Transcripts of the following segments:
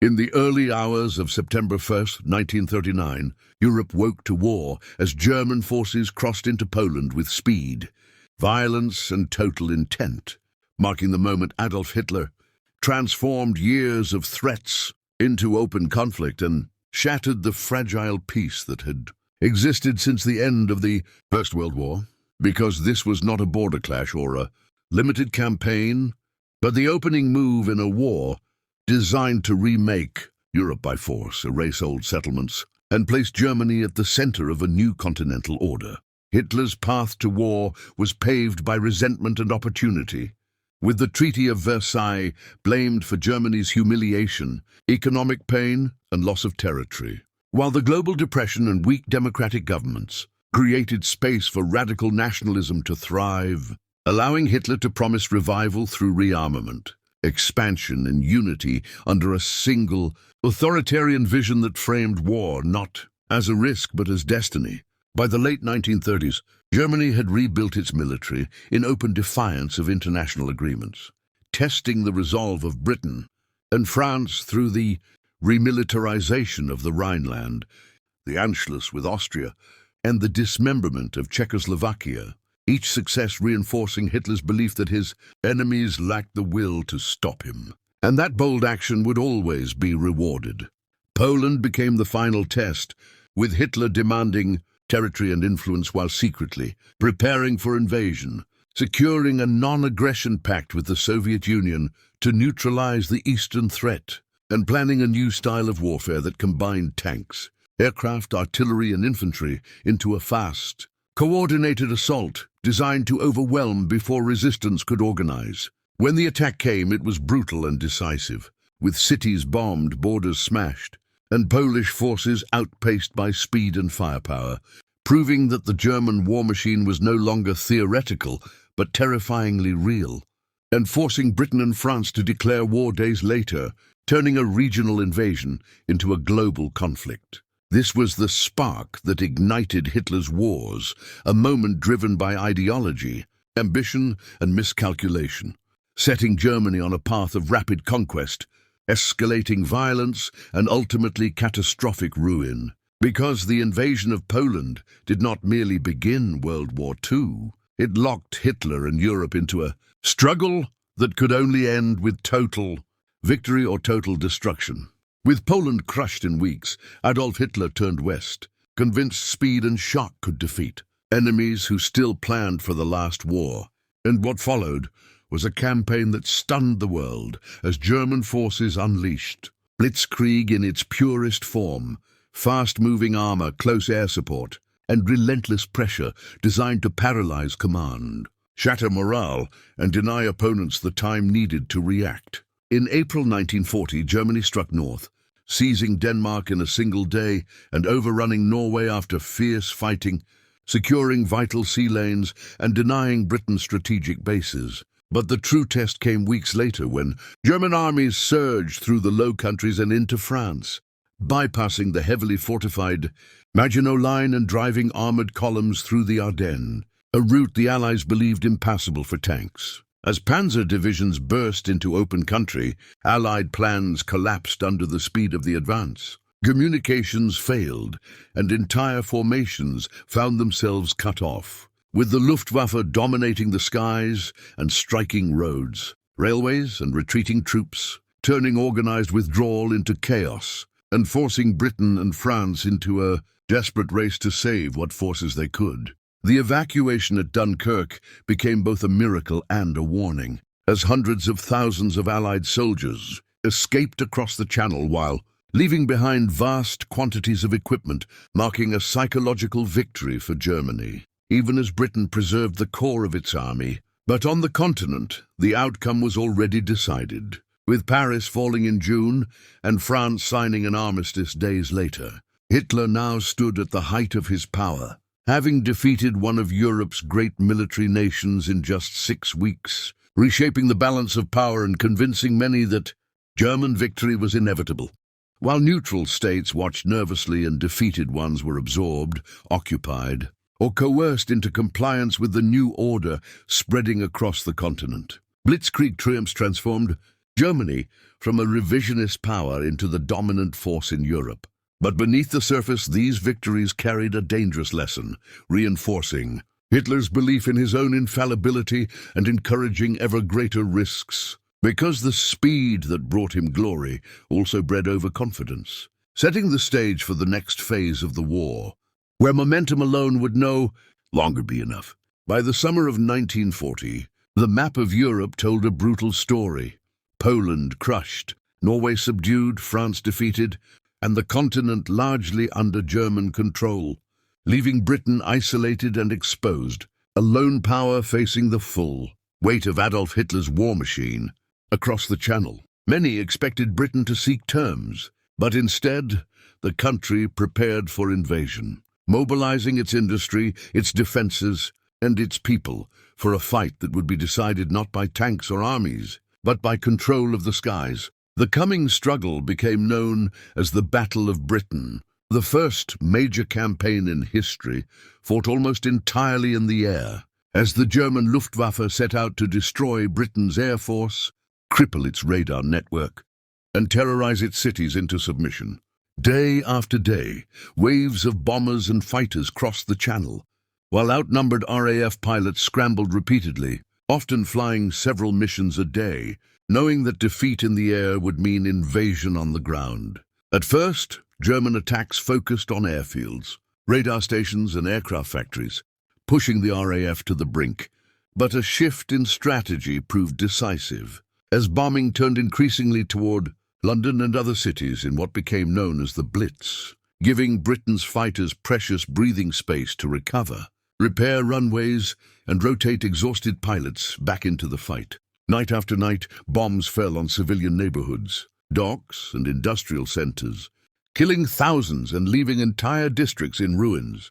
In the early hours of September 1st, 1939, Europe woke to war as German forces crossed into Poland with speed, violence and total intent, marking the moment Adolf Hitler transformed years of threats into open conflict and shattered the fragile peace that had existed since the end of the First World War, because this was not a border clash or a limited campaign, but the opening move in a war designed to remake Europe by force, erase old settlements, and place Germany at the center of a new continental order. Hitler's path to war was paved by resentment and opportunity, with the Treaty of Versailles blamed for Germany's humiliation, economic pain, and loss of territory, while the global depression and weak democratic governments created space for radical nationalism to thrive, allowing Hitler to promise revival through rearmament, expansion, and unity under a single, authoritarian vision that framed war not as a risk but as destiny. By the late 1930s, Germany had rebuilt its military in open defiance of international agreements, testing the resolve of Britain and France through the remilitarization of the Rhineland, the Anschluss with Austria, and the dismemberment of Czechoslovakia, each success reinforcing Hitler's belief that his enemies lacked the will to stop him, and that bold action would always be rewarded. Poland became the final test, with Hitler demanding territory and influence while secretly preparing for invasion, securing a non-aggression pact with the Soviet Union to neutralize the Eastern threat, and planning a new style of warfare that combined tanks, aircraft, artillery, and infantry into a fast, coordinated assault designed to overwhelm before resistance could organize. When the attack came, it was brutal and decisive, with cities bombed, borders smashed, and Polish forces outpaced by speed and firepower, proving that the German war machine was no longer theoretical but terrifyingly real, and forcing Britain and France to declare war days later, turning a regional invasion into a global conflict. This was the spark that ignited Hitler's wars, a moment driven by ideology, ambition, and miscalculation, setting Germany on a path of rapid conquest, escalating violence, and ultimately catastrophic ruin. Because the invasion of Poland did not merely begin World War II, it locked Hitler and Europe into a struggle that could only end with total victory or total destruction. With Poland crushed in weeks, Adolf Hitler turned west, convinced speed and shock could defeat enemies who still planned for the last war. And what followed was a campaign that stunned the world as German forces unleashed Blitzkrieg in its purest form, fast-moving armor, close air support, and relentless pressure designed to paralyze command, shatter morale, and deny opponents the time needed to react. In April 1940, Germany struck north, seizing Denmark in a single day and overrunning Norway after fierce fighting, securing vital sea lanes and denying Britain's strategic bases. But the true test came weeks later when German armies surged through the Low Countries and into France, bypassing the heavily fortified Maginot Line and driving armored columns through the Ardennes, a route the Allies believed impassable for tanks. As panzer divisions burst into open country, Allied plans collapsed under the speed of the advance. Communications failed, and entire formations found themselves cut off, with the Luftwaffe dominating the skies and striking roads, railways, and retreating troops, turning organized withdrawal into chaos, and forcing Britain and France into a desperate race to save what forces they could. The evacuation at Dunkirk became both a miracle and a warning, as hundreds of thousands of Allied soldiers escaped across the Channel while leaving behind vast quantities of equipment, marking a psychological victory for Germany, even as Britain preserved the core of its army. But on the continent, the outcome was already decided, with Paris falling in June and France signing an armistice days later. Hitler now stood at the height of his power, having defeated one of Europe's great military nations in just 6 weeks, reshaping the balance of power and convincing many that German victory was inevitable. While neutral states watched nervously and defeated ones were absorbed, occupied, or coerced into compliance with the new order spreading across the continent. Blitzkrieg triumphs transformed Germany from a revisionist power into the dominant force in Europe. But beneath the surface, these victories carried a dangerous lesson, reinforcing Hitler's belief in his own infallibility and encouraging ever greater risks, because the speed that brought him glory also bred overconfidence, setting the stage for the next phase of the war, where momentum alone would no longer be enough. By the summer of 1940, the map of Europe told a brutal story. Poland crushed, Norway subdued, France defeated, and the continent largely under German control, leaving Britain isolated and exposed, a lone power facing the full weight of Adolf Hitler's war machine across the Channel. Many expected Britain to seek terms, but instead, the country prepared for invasion, mobilizing its industry, its defenses, and its people for a fight that would be decided not by tanks or armies, but by control of the skies. The coming struggle became known as the Battle of Britain, the first major campaign in history fought almost entirely in the air, as the German Luftwaffe set out to destroy Britain's air force, cripple its radar network, and terrorize its cities into submission. Day after day, waves of bombers and fighters crossed the Channel, while outnumbered RAF pilots scrambled repeatedly, often flying several missions a day, knowing that defeat in the air would mean invasion on the ground. At first, German attacks focused on airfields, radar stations and aircraft factories, pushing the RAF to the brink. But a shift in strategy proved decisive, as bombing turned increasingly toward London and other cities in what became known as the Blitz, giving Britain's fighters precious breathing space to recover, repair runways, and rotate exhausted pilots back into the fight. Night after night, bombs fell on civilian neighborhoods, docks, and industrial centers, killing thousands and leaving entire districts in ruins.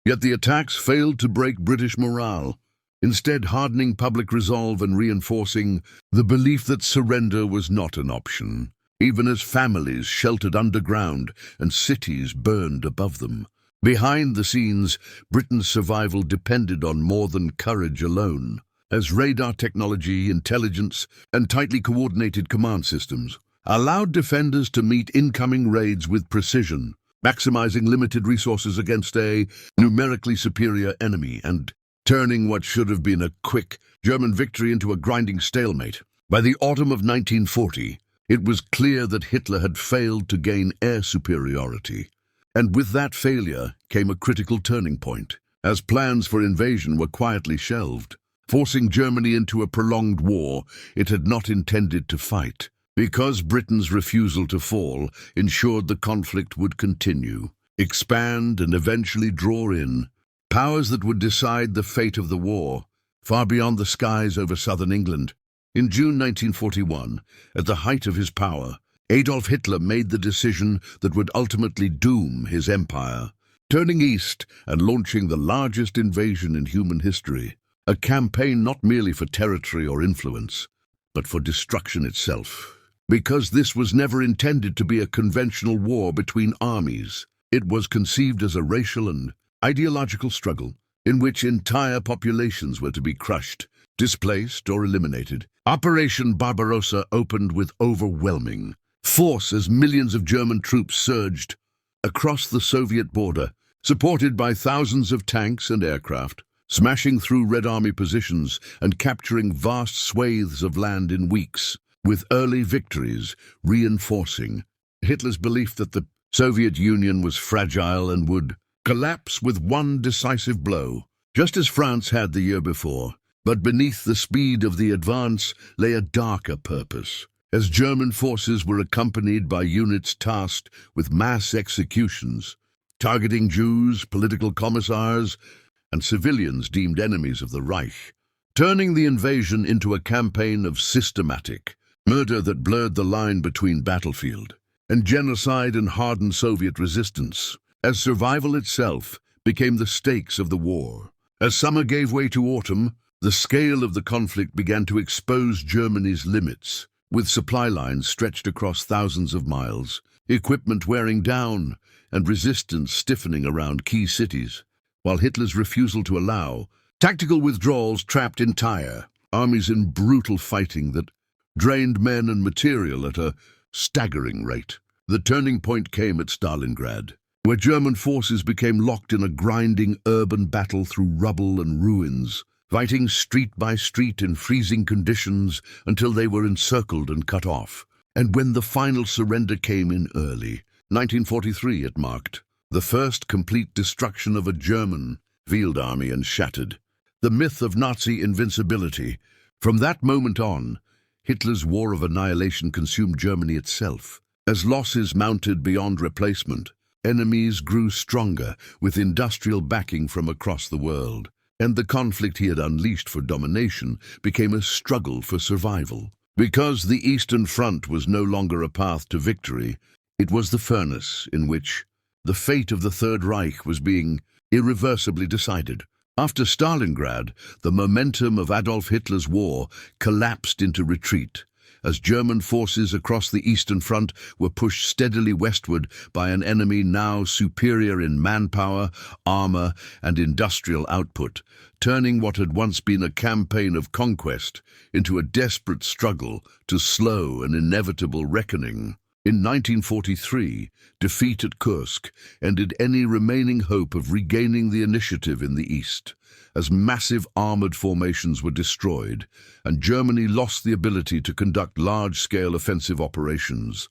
Yet the attacks failed to break British morale, instead hardening public resolve and reinforcing the belief that surrender was not an option, even as families sheltered underground and cities burned above them. Behind the scenes, Britain's survival depended on more than courage alone, as radar technology, intelligence, and tightly coordinated command systems allowed defenders to meet incoming raids with precision, maximizing limited resources against a numerically superior enemy and turning what should have been a quick German victory into a grinding stalemate. By the autumn of 1940, it was clear that Hitler had failed to gain air superiority, and with that failure came a critical turning point, as plans for invasion were quietly shelved, forcing Germany into a prolonged war it had not intended to fight, because Britain's refusal to fall ensured the conflict would continue, expand, and eventually draw in powers that would decide the fate of the war, far beyond the skies over southern England. In June 1941, at the height of his power, Adolf Hitler made the decision that would ultimately doom his empire, turning east and launching the largest invasion in human history, a campaign not merely for territory or influence, but for destruction itself. Because this was never intended to be a conventional war between armies, it was conceived as a racial and ideological struggle in which entire populations were to be crushed, displaced, or eliminated. Operation Barbarossa opened with overwhelming force as millions of German troops surged across the Soviet border, supported by thousands of tanks and aircraft, smashing through Red Army positions and capturing vast swathes of land in weeks, with early victories reinforcing Hitler's belief that the Soviet Union was fragile and would collapse with one decisive blow, just as France had the year before. But beneath the speed of the advance lay a darker purpose, as German forces were accompanied by units tasked with mass executions, targeting Jews, political commissars, and civilians deemed enemies of the Reich, turning the invasion into a campaign of systematic murder that blurred the line between battlefield and genocide and hardened Soviet resistance, as survival itself became the stakes of the war. As summer gave way to autumn, the scale of the conflict began to expose Germany's limits, with supply lines stretched across thousands of miles, equipment wearing down, and resistance stiffening around key cities, while Hitler's refusal to allow tactical withdrawals trapped entire armies in brutal fighting that drained men and material at a staggering rate. The turning point came at Stalingrad, where German forces became locked in a grinding urban battle through rubble and ruins, fighting street by street in freezing conditions until they were encircled and cut off. And when the final surrender came in early 1943, it marked the first complete destruction of a German field army and shattered the myth of Nazi invincibility. From that moment on, Hitler's War of Annihilation consumed Germany itself. As losses mounted beyond replacement, enemies grew stronger with industrial backing from across the world, and the conflict he had unleashed for domination became a struggle for survival. Because the Eastern Front was no longer a path to victory, it was the furnace in which the fate of the Third Reich was being irreversibly decided. After Stalingrad, the momentum of Adolf Hitler's war collapsed into retreat, as German forces across the Eastern Front were pushed steadily westward by an enemy now superior in manpower, armor, and industrial output, turning what had once been a campaign of conquest into a desperate struggle to slow an inevitable reckoning. In 1943, defeat at Kursk ended any remaining hope of regaining the initiative in the east, as massive armored formations were destroyed, and Germany lost the ability to conduct large-scale offensive operations,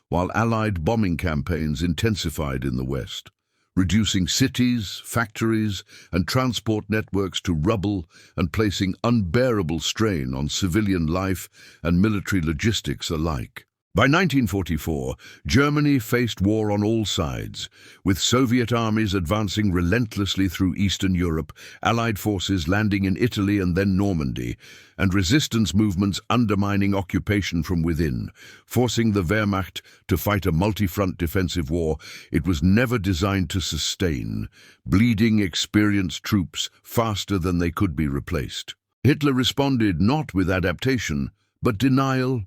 while Allied bombing campaigns intensified in the west, reducing cities, factories, and transport networks to rubble and placing unbearable strain on civilian life and military logistics alike. By 1944, Germany faced war on all sides, with Soviet armies advancing relentlessly through Eastern Europe, Allied forces landing in Italy and then Normandy, and resistance movements undermining occupation from within, forcing the Wehrmacht to fight a multi-front defensive war it was never designed to sustain, bleeding experienced troops faster than they could be replaced. Hitler responded not with adaptation, but denial,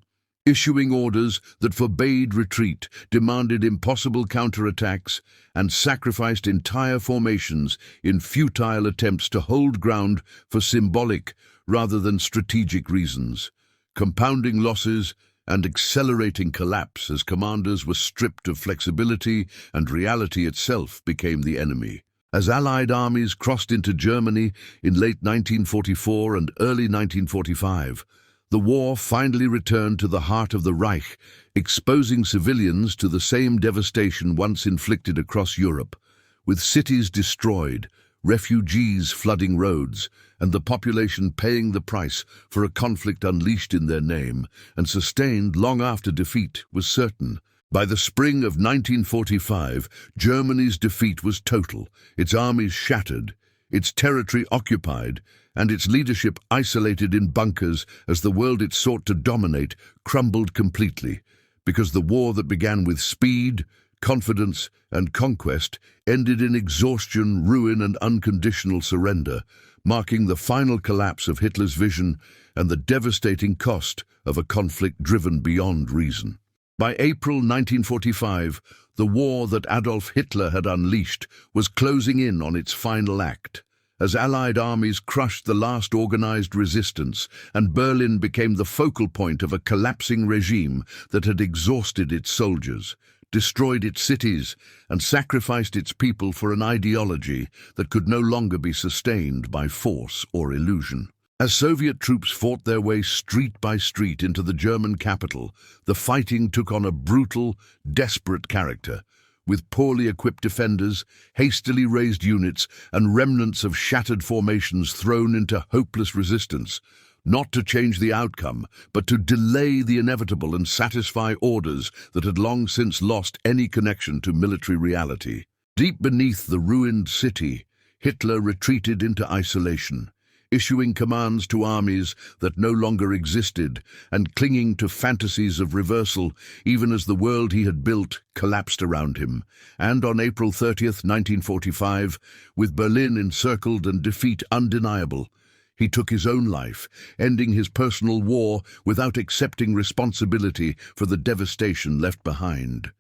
issuing orders that forbade retreat, demanded impossible counterattacks, and sacrificed entire formations in futile attempts to hold ground for symbolic rather than strategic reasons, compounding losses and accelerating collapse as commanders were stripped of flexibility and reality itself became the enemy. As Allied armies crossed into Germany in late 1944 and early 1945, the war finally returned to the heart of the Reich, exposing civilians to the same devastation once inflicted across Europe, with cities destroyed, refugees flooding roads, and the population paying the price for a conflict unleashed in their name and sustained long after defeat was certain. By the spring of 1945, Germany's defeat was total, its armies shattered, its territory occupied, and its leadership isolated in bunkers as the world it sought to dominate crumbled completely, because the war that began with speed, confidence, and conquest ended in exhaustion, ruin, and unconditional surrender, marking the final collapse of Hitler's vision and the devastating cost of a conflict driven beyond reason. By April 1945, the war that Adolf Hitler had unleashed was closing in on its final act, as Allied armies crushed the last organized resistance, and Berlin became the focal point of a collapsing regime that had exhausted its soldiers, destroyed its cities, and sacrificed its people for an ideology that could no longer be sustained by force or illusion. As Soviet troops fought their way street by street into the German capital, the fighting took on a brutal, desperate character, with poorly equipped defenders, hastily raised units, and remnants of shattered formations thrown into hopeless resistance, not to change the outcome, but to delay the inevitable and satisfy orders that had long since lost any connection to military reality. Deep beneath the ruined city, Hitler retreated into isolation, issuing commands to armies that no longer existed and clinging to fantasies of reversal even as the world he had built collapsed around him. And on April 30th, 1945, with Berlin encircled and defeat undeniable, he took his own life, ending his personal war without accepting responsibility for the devastation left behind.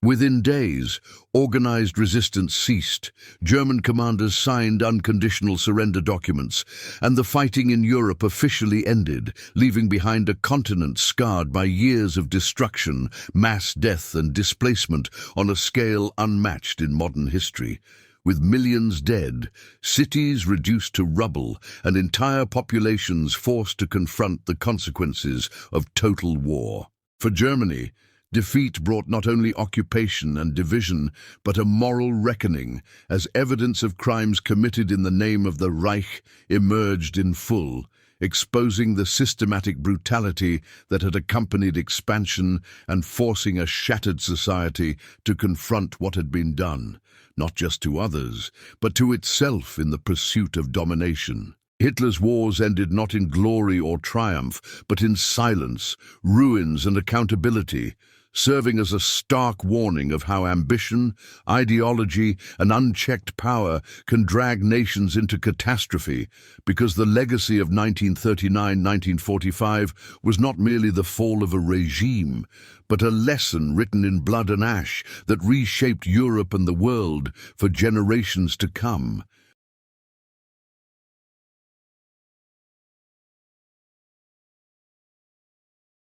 Within days, organized resistance ceased, German commanders signed unconditional surrender documents, and the fighting in Europe officially ended, leaving behind a continent scarred by years of destruction, mass death and displacement on a scale unmatched in modern history. With millions dead, cities reduced to rubble, and entire populations forced to confront the consequences of total war. For Germany, defeat brought not only occupation and division, but a moral reckoning, as evidence of crimes committed in the name of the Reich emerged in full, exposing the systematic brutality that had accompanied expansion and forcing a shattered society to confront what had been done, not just to others, but to itself in the pursuit of domination. Hitler's wars ended not in glory or triumph, but in silence, ruins and accountability, serving as a stark warning of how ambition, ideology, and unchecked power can drag nations into catastrophe, because the legacy of 1939-1945 was not merely the fall of a regime, but a lesson written in blood and ash that reshaped Europe and the world for generations to come.